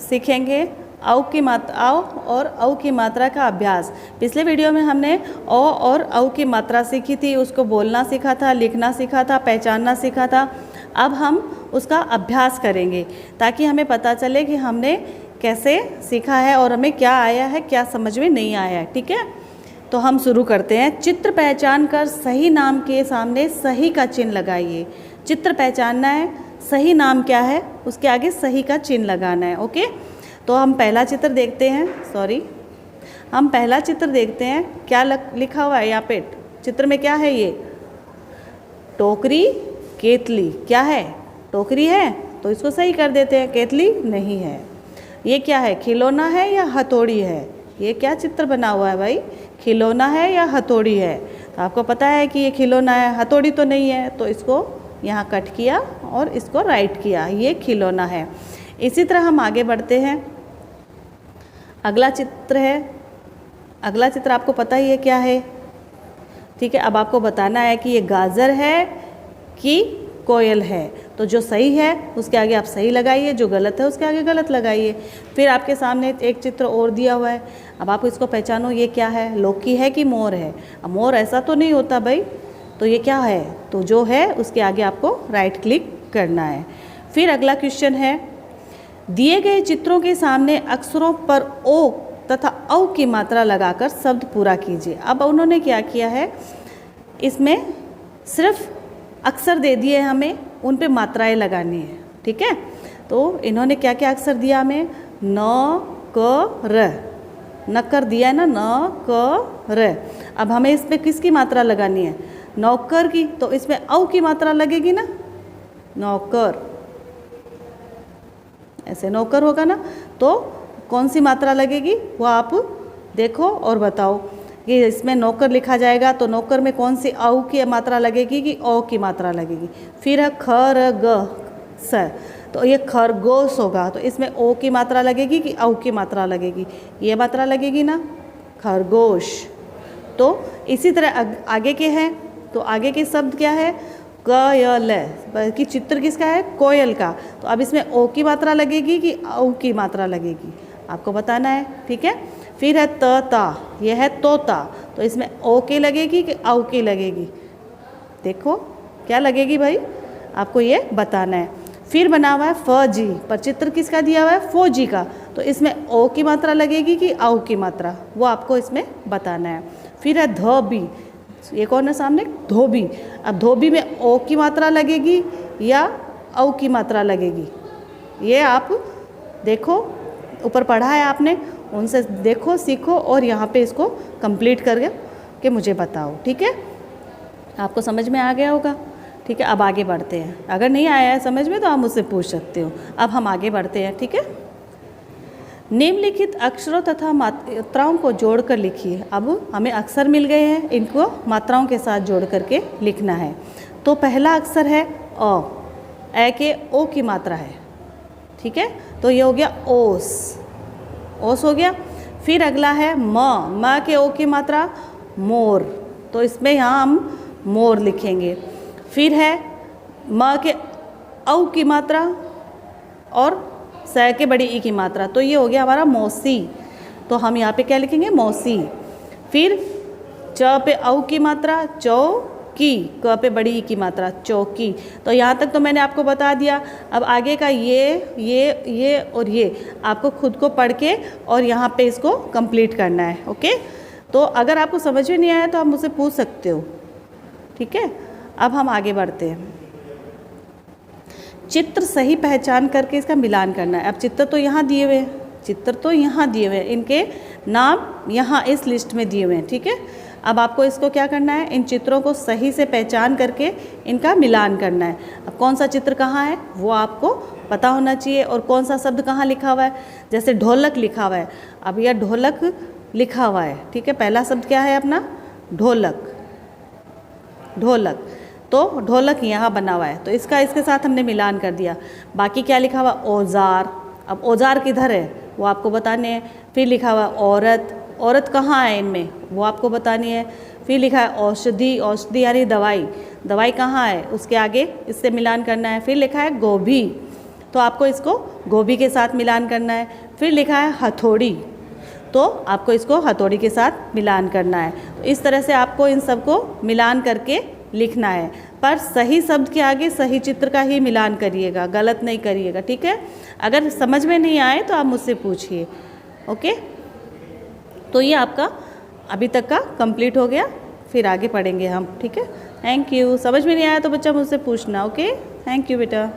सीखेंगे औ की मात्रा और औ की मात्रा का अभ्यास। पिछले वीडियो में हमने औ और औ की मात्रा सीखी थी, उसको बोलना सीखा था, लिखना सीखा था, पहचानना सीखा था। अब हम उसका अभ्यास करेंगे ताकि हमें पता चले कि हमने कैसे सीखा है और हमें क्या आया है, क्या समझ में नहीं आया है। ठीक है, तो हम शुरू करते हैं। चित्र पहचान कर सही नाम के सामने सही का चिन्ह लगाइए। चित्र पहचानना है, सही नाम क्या है उसके आगे सही का चिन्ह लगाना है। ओके, तो हम पहला चित्र देखते हैं। हम पहला चित्र देखते हैं। क्या लिखा हुआ है यहाँ पे चित्र में? क्या है ये? टोकरी, केतली। क्या है? टोकरी है, तो इसको सही कर देते हैं। केतली नहीं है। ये क्या है? खिलौना है या हथौड़ी है? ये क्या चित्र बना हुआ है भाई? खिलौना है या हथौड़ी है? तो आपको पता है कि ये खिलौना है, हथौड़ी तो नहीं है, तो इसको यहाँ कट किया और इसको राइट किया। ये खिलौना है। इसी तरह हम आगे बढ़ते हैं। अगला चित्र है। अगला चित्र आपको पता ही है क्या है। ठीक है, अब आपको बताना है कि ये गाजर है कि कोयल है। तो जो सही है उसके आगे आप सही लगाइए, जो गलत है उसके आगे गलत लगाइए। फिर आपके सामने एक चित्र और दिया हुआ है। अब आप इसको पहचानो, ये क्या है? लौकी है कि मोर है? अब मोर ऐसा तो नहीं होता भाई, तो ये क्या है? तो जो है उसके आगे आपको राइट क्लिक करना है। फिर अगला क्वेश्चन है, दिए गए चित्रों के सामने अक्षरों पर ओ तथा औ की मात्रा लगाकर शब्द पूरा कीजिए। अब उन्होंने क्या किया है, इसमें सिर्फ अक्षर दे दिए, हमें उन पे मात्राएं लगानी है। ठीक है, तो इन्होंने क्या क्या अक्षर दिया हमें? न, क, र। नक्कर दिया है ना, न, क, र। अब हमें इस पे किसकी मात्रा लगानी है? नौकर की। तो इसमें औ की मात्रा लगेगी ना, नौकर। ऐसे नौकर होगा ना, तो कौन सी मात्रा लगेगी वो आप देखो और बताओ कि इसमें नौकर लिखा जाएगा तो नौकर में कौन सी औ की मात्रा लगेगी कि औ की मात्रा लगेगी। फिर है ख, र, ग, स। तो ये खरगोश होगा, तो इसमें ओ की मात्रा लगेगी कि औ की मात्रा लगेगी? ये मात्रा लगेगी ना, खरगोश। तो इसी तरह आगे के हैं, तो आगे के शब्द क्या है? कयल। बल्कि चित्र किसका है? कोयल का। तो अब इसमें ओ की मात्रा लगेगी कि औ की मात्रा लगेगी? आपको बताना है। ठीक है, फिर है तोता। यह है तोता, तो इसमें ओ की लगेगी कि औ की लगेगी? देखो क्या लगेगी भाई, आपको ये बताना है। फिर बना हुआ है फौजी, पर चित्र किसका दिया हुआ है? फौजी का। तो इसमें ओ की मात्रा लगेगी कि औ की मात्रा, वो आपको इसमें बताना है। फिर है धोबी। ये कौन है सामने? धोबी। अब धोबी में ओ की मात्रा लगेगी या औ की मात्रा लगेगी? ये आप देखो, ऊपर पढ़ा है आपने, उनसे देखो, सीखो और यहाँ पे इसको कंप्लीट करके मुझे बताओ। ठीक है, आपको समझ में आ गया होगा। ठीक है, अब आगे बढ़ते हैं। अगर नहीं आया है समझ में तो आप मुझसे पूछ सकते हो। अब हम आगे बढ़ते हैं। ठीक है, निम्नलिखित अक्षरों तथा मात्राओं को जोड़कर लिखिए। अब हमें अक्षर मिल गए हैं, इनको मात्राओं के साथ जोड़ करके लिखना है। तो पहला अक्षर है अ। ए के ओ की मात्रा है। ठीक है, तो ये हो गया ओस। ओस हो गया। फिर अगला है म के ओ की मात्रा मोर, तो इसमें यहाँ हम मोर लिखेंगे। फिर है म के औ की मात्रा और स के बड़ी ई की मात्रा, तो ये हो गया हमारा मौसी। तो हम यहाँ पे क्या लिखेंगे? मौसी। फिर च पे औ की मात्रा चौकी, क पे बड़ी ई की मात्रा चौकी। तो यहाँ तक तो मैंने आपको बता दिया। अब आगे का ये और ये आपको खुद को पढ़ के और यहाँ पे इसको कंप्लीट करना है। ओके, तो अगर आपको समझ में नहीं आया तो आप मुझसे पूछ सकते हो। ठीक है, अब हम आगे बढ़ते हैं। चित्र सही पहचान करके इसका मिलान करना है। अब चित्र तो यहाँ दिए हुए हैं, चित्र तो यहाँ दिए हुए हैं, इनके नाम यहाँ इस लिस्ट में दिए हुए हैं। ठीक है, अब आपको इसको क्या करना है? इन चित्रों को सही से पहचान करके इनका मिलान करना है। अब कौन सा चित्र कहाँ है वो आपको पता होना चाहिए और कौन सा शब्द कहाँ लिखा हुआ है। जैसे ढोलक लिखा हुआ है, अब यह ढोलक लिखा हुआ है। ठीक है, पहला शब्द क्या है अपना? ढोलक। ढोलक, तो ढोलक यहाँ बना हुआ है, तो इसका इसके साथ हमने मिलान कर दिया। बाकी क्या लिखा हुआ? औजार। अब औजार किधर है वो आपको बताने हैं। फिर लिखा हुआ औरत। औरत कहाँ है इनमें वो आपको बतानी है। फिर लिखा है औषधि। औषधि यानी दवाई। दवाई कहाँ है उसके आगे इससे मिलान करना है। फिर लिखा है गोभी। तो आपको इसको गोभी के साथ मिलान करना है। फिर लिखा है हथौड़ी, तो आपको इसको हथौड़ी के साथ मिलान करना है। तो इस तरह से आपको इन सबको मिलान करके लिखना है, पर सही शब्द के आगे सही चित्र का ही मिलान करिएगा, गलत नहीं करिएगा, ठीक है। अगर समझ में नहीं आए तो आप मुझसे पूछिए, ओके। तो ये आपका अभी तक का कंप्लीट हो गया, फिर आगे पढ़ेंगे हम, ठीक है। Thank you. समझ में नहीं आया तो बच्चा मुझसे पूछना, ओके। थैंक यू बेटा।